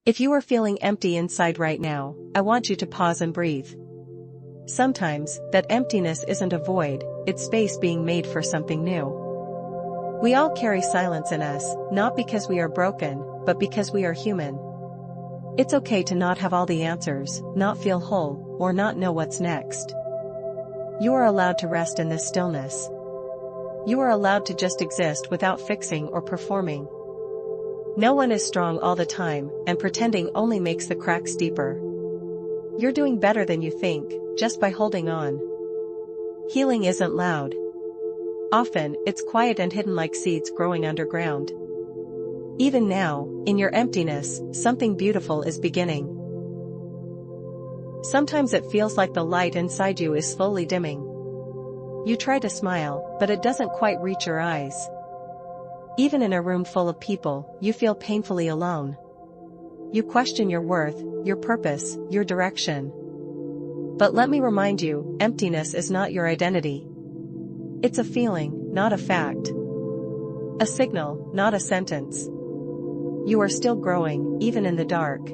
If you are feeling empty inside right now, I want you to pause and breathe. Sometimes, that emptiness isn't a void, it's space being made for something new. We all carry silence in us, not because we are broken, but because we are human. It's okay to not have all the answers, not feel whole, or not know what's next. You are allowed to rest in this stillness. You are allowed to just exist without fixing or performing. No one is strong all the time, and pretending only makes the cracks deeper. You're doing better than you think, just by holding on. Healing isn't loud. Often, it's quiet and hidden like seeds growing underground. Even now, in your emptiness, something beautiful is beginning. Sometimes it feels like the light inside you is slowly dimming. You try to smile, but it doesn't quite reach your eyes. Even in a room full of people, you feel painfully alone. You question your worth, your purpose, your direction. But let me remind you, emptiness is not your identity. It's a feeling, not a fact. A signal, not a sentence. You are still growing, even in the dark.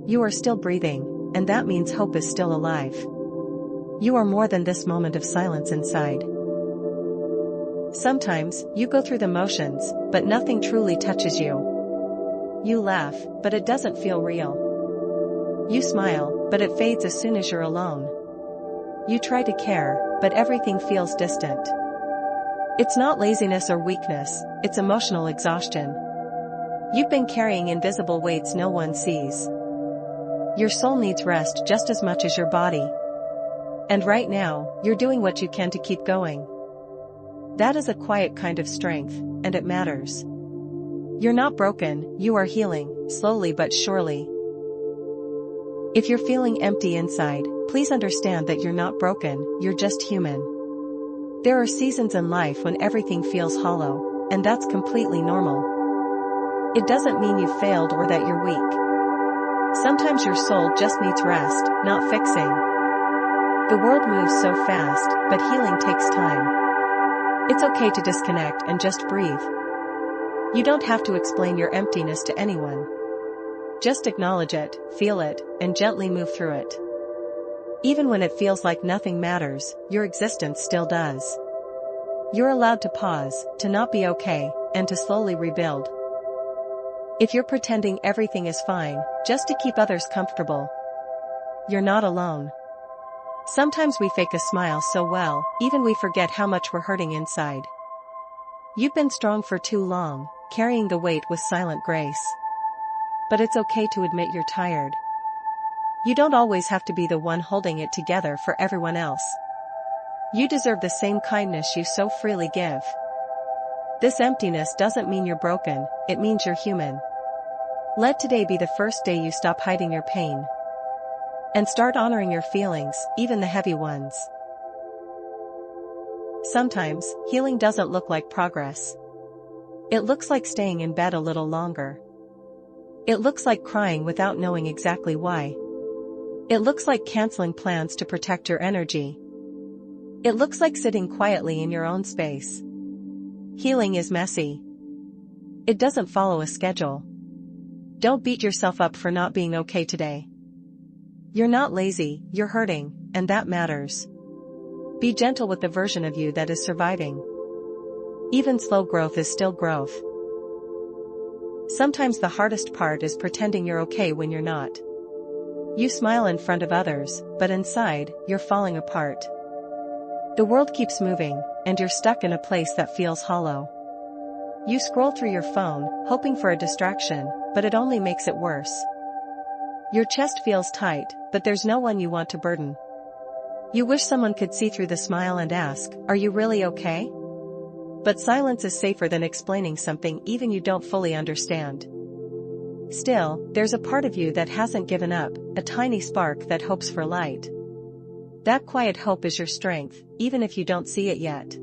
You are still breathing, and that means hope is still alive. You are more than this moment of silence inside. Sometimes, you go through the motions, but nothing truly touches you. You laugh, but it doesn't feel real. You smile, but it fades as soon as you're alone. You try to care, but everything feels distant. It's not laziness or weakness, it's emotional exhaustion. You've been carrying invisible weights no one sees. Your soul needs rest just as much as your body. And right now, you're doing what you can to keep going. That is a quiet kind of strength, and it matters. You're not broken, you are healing, slowly but surely. If you're feeling empty inside, please understand that you're not broken, you're just human. There are seasons in life when everything feels hollow, and that's completely normal. It doesn't mean you failed or that you're weak. Sometimes your soul just needs rest, not fixing. The world moves so fast, but healing takes time. It's okay to disconnect and just breathe. You don't have to explain your emptiness to anyone. Just acknowledge it, feel it, and gently move through it. Even when it feels like nothing matters, your existence still does. You're allowed to pause, to not be okay, and to slowly rebuild. If you're pretending everything is fine, just to keep others comfortable, you're not alone. Sometimes we fake a smile so well, even we forget how much we're hurting inside. You've been strong for too long, carrying the weight with silent grace. But it's okay to admit you're tired. You don't always have to be the one holding it together for everyone else. You deserve the same kindness you so freely give. This emptiness doesn't mean you're broken, it means you're human. Let today be the first day you stop hiding your pain. And start honoring your feelings, even the heavy ones. Sometimes, healing doesn't look like progress. It looks like staying in bed a little longer. It looks like crying without knowing exactly why. It looks like canceling plans to protect your energy. It looks like sitting quietly in your own space. Healing is messy. It doesn't follow a schedule. Don't beat yourself up for not being okay today. You're not lazy, you're hurting, and that matters. Be gentle with the version of you that is surviving. Even slow growth is still growth. Sometimes the hardest part is pretending you're okay when you're not. You smile in front of others, but inside, you're falling apart. The world keeps moving, and you're stuck in a place that feels hollow. You scroll through your phone, hoping for a distraction, but it only makes it worse. Your chest feels tight, but there's no one you want to burden. You wish someone could see through the smile and ask, "Are you really okay?" But silence is safer than explaining something even you don't fully understand. Still, there's a part of you that hasn't given up, a tiny spark that hopes for light. That quiet hope is your strength, even if you don't see it yet.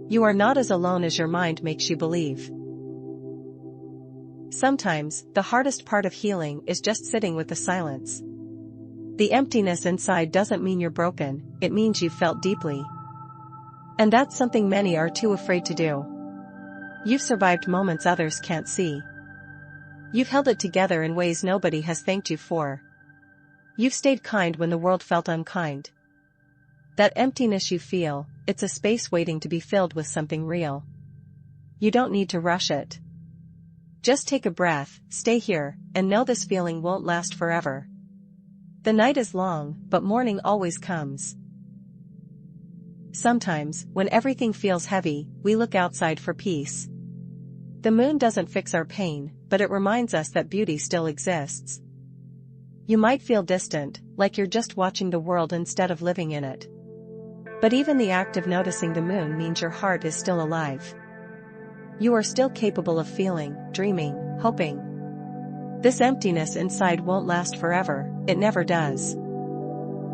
You are not as alone as your mind makes you believe. Sometimes, the hardest part of healing is just sitting with the silence. The emptiness inside doesn't mean you're broken, it means you've felt deeply. And that's something many are too afraid to do. You've survived moments others can't see. You've held it together in ways nobody has thanked you for. You've stayed kind when the world felt unkind. That emptiness you feel, it's a space waiting to be filled with something real. You don't need to rush it. Just take a breath, stay here, and know this feeling won't last forever. The night is long, but morning always comes. Sometimes, when everything feels heavy, we look outside for peace. The moon doesn't fix our pain, but it reminds us that beauty still exists. You might feel distant, like you're just watching the world instead of living in it. But even the act of noticing the moon means your heart is still alive. You are still capable of feeling, dreaming, hoping. This emptiness inside won't last forever, it never does.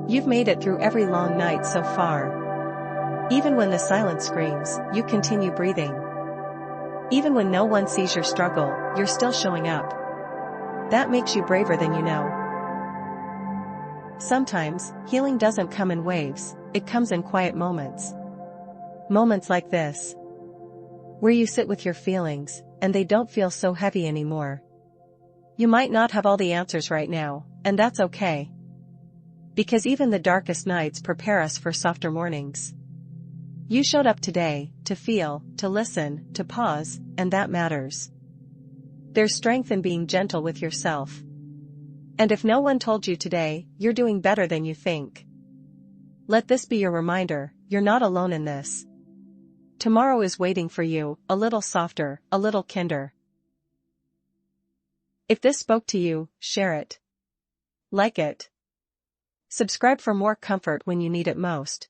You've made it through every long night so far. Even when the silence screams, you continue breathing. Even when no one sees your struggle, you're still showing up. That makes you braver than you know. Sometimes, healing doesn't come in waves, it comes in quiet moments. Moments like this, where you sit with your feelings, and they don't feel so heavy anymore. You might not have all the answers right now, and that's okay. Because even the darkest nights prepare us for softer mornings. You showed up today, to feel, to listen, to pause, and that matters. There's strength in being gentle with yourself. And if no one told you today, you're doing better than you think. Let this be your reminder, you're not alone in this. Tomorrow is waiting for you, a little softer, a little kinder. If this spoke to you, share it. Like it. Subscribe for more comfort when you need it most.